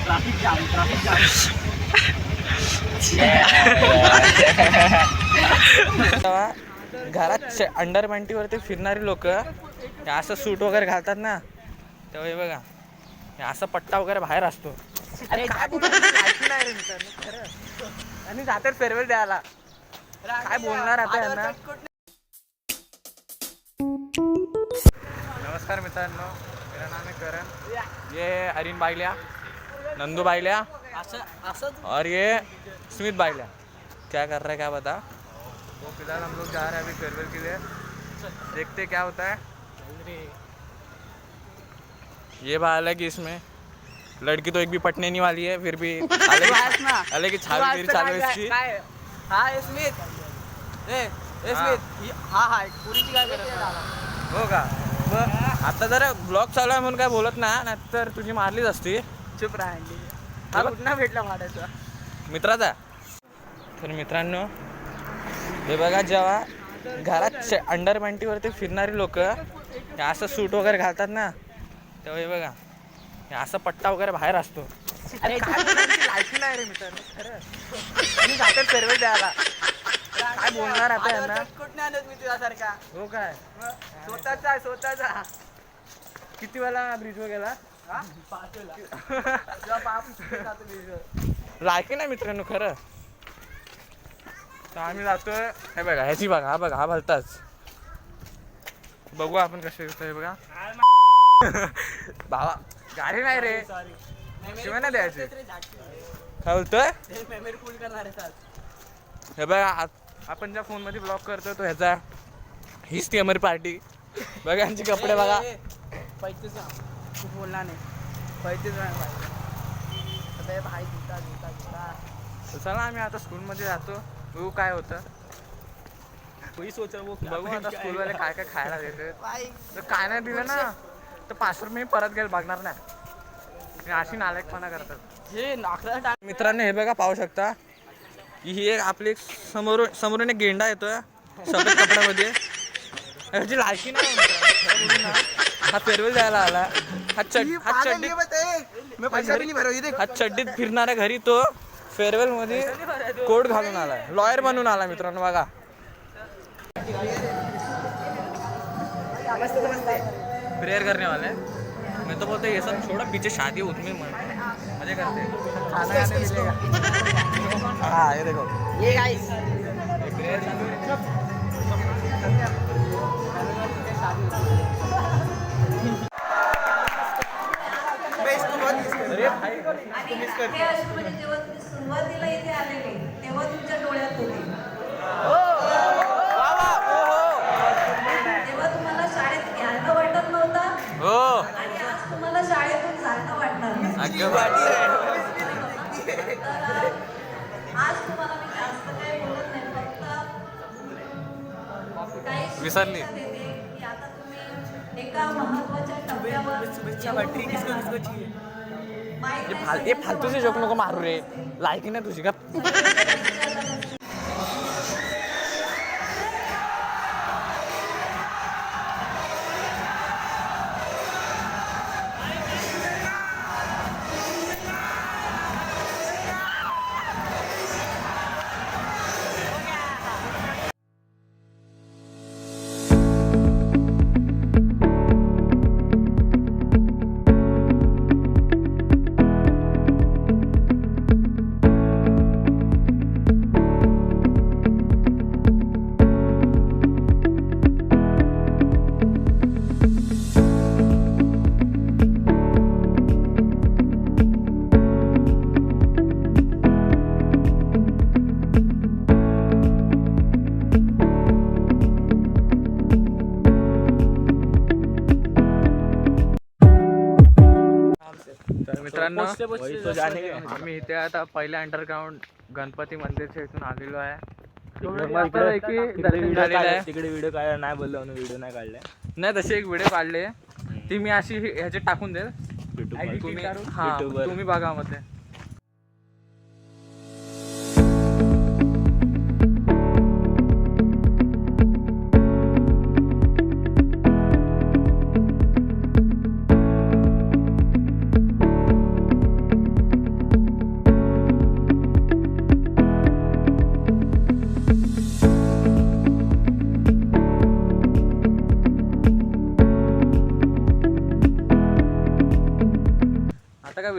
Traffic jam घरात under पॅन्टीवरती फिरणारी लोक असं सूट वगैरे घालतात ना, तेव्हा हे बघा हे असं पट्टा वगैरे बाहेर असतो. अरे आणि जातात फेअरवेल द्यायला, काय बोलणार आता यांना. नमस्कार मित्रांनो, मेरा नाम है करण, ये अरिन बाइलिया, नंदू बाइलिया और ये स्मित बाइलिया. क्या कर रहा है क्या बता. तो फिलहाल हम लोग जा रहे हैं अभी फेयरवेल के लिए, देखते क्या होता है. ये बात है कि इसमें लड़की तो एक भी पटने नहीं वाली है, फिर भी अलग की छाल मेरी चालू है इसकी. हाय स्मित, पुरीची काय करत हो का. आता जर ब्लॉग चालू आहे म्हणून काय बोलत नाही तर तुझी मारलीच असती. चुप राहिली. हा कुठला भेटला भाड्याचा मित्राचा. तर मित्रांनो हे बघा, जेव्हा घरात अंडर पॅन्टीवरती फिरणारी लोक हे असं सूट वगैरे घालतात ना, तेव्हा हे बघा हे असं पट्टा वगैरे बाहेर असतो. अरे लायकी नाही रे मित्रांनो खरं. आणि जातात फेअरवेल द्यायला, काय बोलणार आता यांना. कुठे आणत मी तुझ्यासारखा. हो काय. स्वतःचा किती वेळा ब्रिजवर गेला. लायकी नाही मित्रांनो खरं. तर आम्ही जातोय. हे बघा ह्याची बघा, हा बघा हा भलताच. बघू आपण कसे हे बघा. भावा गाडी नाही रे, शिवाय नाही द्यायची. काय बोलतोय. मेमरी फुल करणार आहे. हे बघा आपण ज्या फोन मध्ये ब्लॉग करतो तो ह्याचा, हीच ती अमर पार्टी. बघा यांचे कपडे बघा. पैसेच तू बोलला नाही. पैसेच भाई जुता. चला आम्ही आता स्कूलमध्ये जातो, बघू काय होतं. बघू आता स्कूलवाले काय काय खायला देते. तर काय नाही दिलं ना तर 5 रुपये मी परत गेलं बघणार नाही. अशी नालायकपणा करतात हे नाकरा. मित्रांनो. हे बघा पाहू शकता की ही एक आपली समोरून एक गेंडा येतोय सफेद कपड्यामध्ये. ह्याची लायकी नाही. हा फेअरवेल द्यायला आला. हा चड्डीत फिरणाऱ्या घरी तो फेअरवेल मध्ये कोट घालून आला, लॉयर बनून आला मित्रांनो. बघा प्रेयर करने वाले. मैं तो बोलते ये सब छोड़ा, पीछे शादी उसमें मजे करते हैं. हाँ ये देखो ये गाइस अरे भाई हे अश्रू म्हणजे जेव्हा तुम्ही सुरुवातीला इथे आलेले तेव्हा तुमच्या डोळ्यात होते. तेव्हा तुम्हाला शाळेत घ्यायला वाटत नव्हतं हो. आणि आज तुम्हाला शाळेतून जायला वाटणार नाही. तर आज तुम्हाला मी जास्त काही बोलत नाही, फक्त काही विसरली. सूचना देते की आता तुम्ही एका महत्त्वाच्या टप्प्यावर ये फालतूचे जोक नको मारू रे, लायकी नाही तुझी का. मित्रांनो आम्ही इथे आता पहिल्या अंडरग्राउंड गणपती मंदिरच्या इथून आलेलो आहे. तिकडे व्हिडिओ काय नाही बोललो म्हणून व्हिडिओ नाही काढलाय. नाही तशी एक व्हिडिओ काढले ती मी अशी ह्याचे टाकून देईल तुम्ही बघा मध्ये.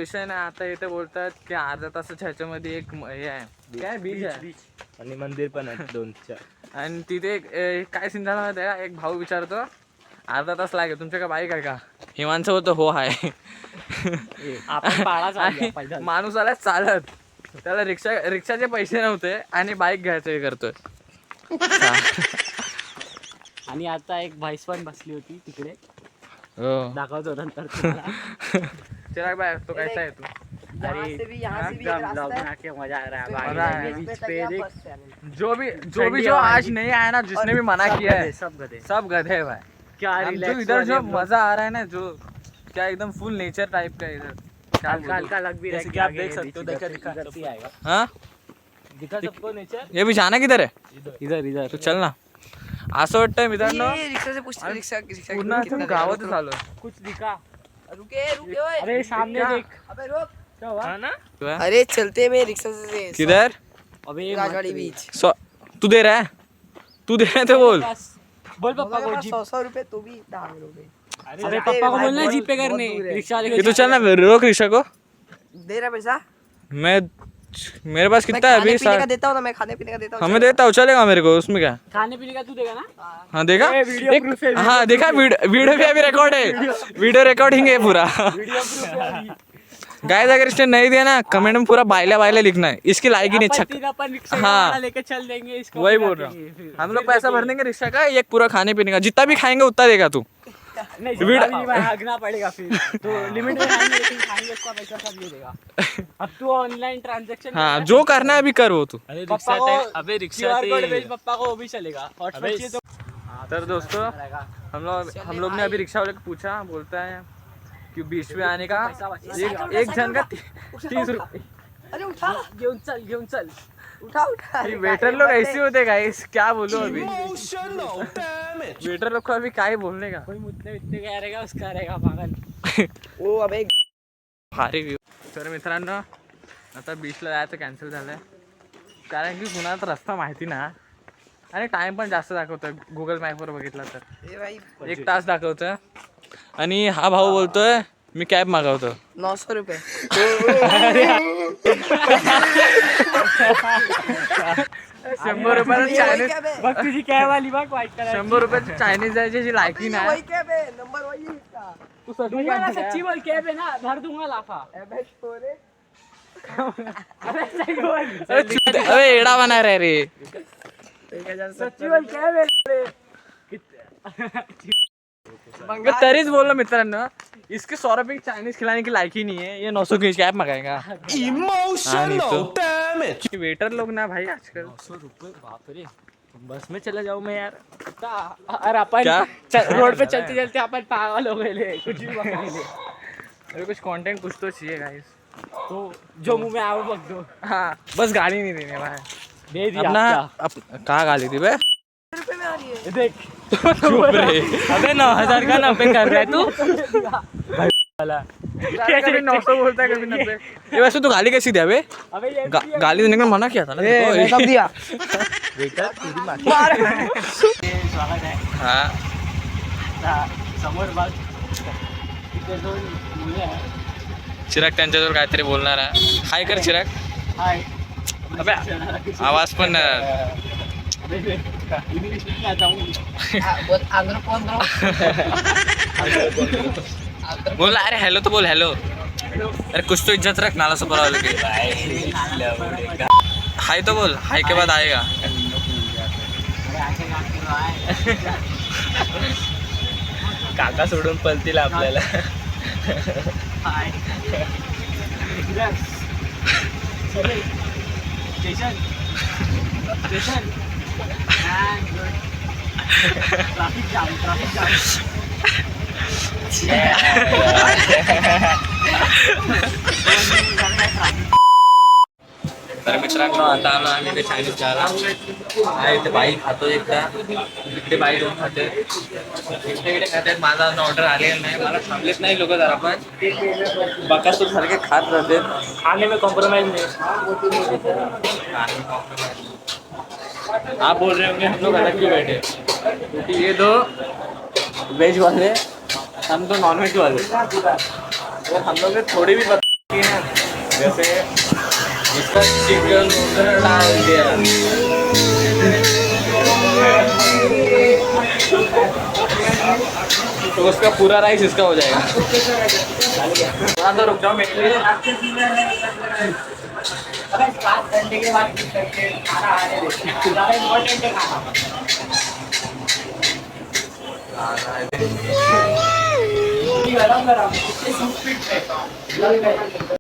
विषय नाही. आता इथे बोलतात की अर्धा तासाच्या ह्याच्यामध्ये एक हे आहे काय बीच आहे आणि मंदिर पण आहे 2-4. आणि तिथे काय सीन झाला माहिती आहे का, एक भाऊ विचारतो अर्धा तास लागेल तुमच्या का बाईक आहे का, हिमांचं होतं हो आहे. आपण पाळा आणि माणूस आला चालत, त्याला रिक्षाचे पैसे नव्हते आणि बाईक घ्यायचं हे करतोय. आणि आता एक भाईस पण बसली होती तिकडे, हो दाखवतो नंतर तुम्हाला. चिराग बाय तो कैसा है तू? अरे ब्लॉग बना के मजा आ रहा है. बीच पे देख जो भी आज नहीं आया ना, जिसने भी मना किया है सब गधे है भाई. क्या जो रिलैक्स इधर जो मजा आ रहा है ना, जो क्या एकदम फुल नेचर टाइप का इधर. क्या बोलूं? हल्का लग भी रहा है कि आप देख सकते हो. दिखा आएगा, हाँ दिखा सबको नेचर. ये भी जाना किधर है? इधर तो चल ना. असं वाटतंय मित्रांनो रिक्षाचे पुस्तक रिक्षा पूर्ण असं गावातच आलो. कुछ दिखा. रुके ओए. अरे सामने देख. अबे रुक. क्या हुआ ना. अरे चलते में रिक्शा से किधर? अबे राजवाड़ी बीच. तू दे रहा है? तू दे रहा है तो बोल. बोल पप्पा को. 100 रुपए तू भी 10 रुपए. अरे पप्पा को बोलना जीपे करने. रिक्शा वाले ये तो चल ना, रोक रिक्शा को. दे रहा पैसा. मेरे पास कितना है अभी? खाने पीने का देता हूँ ना, मैं खाने पीने का देता हूँ. हमें देता हूँ, चलेगा मेरे को, उसमें क्या. खाने पीने का तू देगा ना. हाँ देगा. वीडियो प्रूफ है. हाँ देखा, वीडियो भी अभी रिकॉर्ड है, वीडियो रिकॉर्डिंग है पूरा. वीडियो प्रूफ है. गाइस अगर इसने नहीं दिया ना, कमेंट में पूरा बाइला लिखना है. इसकी लायकी नहीं. अपन रिक्शा हाँ. वाला लेके चल देंगे इसको. वही बोल रहा हूँ, हम लोग पैसा भर देंगे रिक्शा का, एक पूरा खाने पीने का, जितना भी खाएंगे उतना देगा तू. भागना पड़ेगा फिर तो लिमिट में खाएंगे, लेकिन खाएंगे उसका पैसा सब ये देगा. अब तू ऑनलाइन ट्रांजैक्शन. हाँ जो करना है अभी कर वो तू. पप्पा को अबे रिक्शा पप्पा को वो भी चलेगा. तर दोस्तों हम लोग ने अभी रिक्शा वाले को पूछा, बोलता है कि बीच में आने का एक जन का 30 रुपये. अरे उठा. घेऊन चल. उठा उठा. वेटर लोग ऐसे होते गाइस, क्या बोलूं अभी. वेटर लोग को अभी क्या ही बोलने का. कोई मुद्दे क्या रहेगा उसका रहेगा पागल. ओ अबे भारी व्ह्यू. तर मित्रांनो आता बीचला जायचं कॅन्सल झालंय, कारण की कुणाला तर रस्ता माहिती ना, आणि टाइम पण जास्त दाखवतं गुगल मॅपवर बघितला तर. ए भाई 1 तास दाखवतं. आणि हा भाऊ बोलतोय मी कॅब मागवतो. 900 रुपये. 100 रुपयाला चायनीज. बघ तुझी कॅब आली बघ व्हाईट कलर. 100 रुपयाची चायनीज जायची जी लायकी नाही. वही क्या बे नंबर वही है इसका. तू सगळी दूंगा ना, सच्ची बोल कैब है ना, भर दूंगा लाफा. अबे छोरे. अबे सही बोल. अबे एडा बना रे रे. सच्ची बोल कैब है. मैं तरीच बोल रहा मित्रांनो, इसके 100 रुपए की चाइनीज खिलाने की लायकी नहीं है, ये 900 की कैब मंगाएगा. तो वेटर लोग ना भाई आजकल 900 रुपये. बाप रे. बस में चला जाऊं मैं यार. और अपन क्या? रोड पे चलते चलते अपन पागल हो गए, कुछ भी बकवास. अरे कुछ कंटेंट कुछ तो चाहिए गाइस. तो जो मुंह में आओ बक दो. हाँ बस गाली नहीं देने भाई. दे दिया अपना कहाँ गाली थी बे. रुपए में आ रही है. देख. चुप रे. अबे 9000 का 90 कर रहा है तू. कभी 900 बोलता है, कभी 90. ये वैसे तू गाली कैसी दिया बे. अबे ये गाली देने का मना किया था ना. मैं कब दिया. बेटा तुझी मार. स्वागत आहे. हाँ समोर बघ तिथे दोन मुले आहे. चिराग त्यांच्याजवळ काहीतरी बोलणार आहे. हाय कर चिराग. हाय. अबे आवाज पण इंग्लिश में आता हूँ. आंध्र पंद्रह. बोल. अरे हेलो तो बोल हेलो. अरे कुछ तो इज्जत रख, नाला सुपर वाले की. हाय तो बोल, हाय के बाद आएगा. काका सोडून पलतील आपल्याला. हाय. स्टेशन. Traffic jam. तर मित्रांनो आता आलो आम्ही ते चायनीज खायला. हा इथे बाई खातो एकदा, इकडे बाई दोन खाते, इकडे खातात. माझा अजून ऑर्डर आलेला नाही, मला थांबलेत नाही लोक जरा पण. बकासूर सारखे खात राहते. खाने में कॉम्प्रोमाइज नहीं. आप बोल रहे होंगे हम लोग अलग क्यों बैठे, क्योंकि ये दो वेज वाले, हम तो नॉन वेज वाले. तो हम लोग ने थोड़ी भी जैसे इसका चिकन उधर डाल दिया, तो उसका पूरा राइस इसका हो जाएगा। थोड़ा तो रुक जाओ मेरे लिए। बात करने के बाद खाना आने दे, ज़्यादा इम्पोर्टेंट है खाना। गरम गरम, इससे सूप फिट है।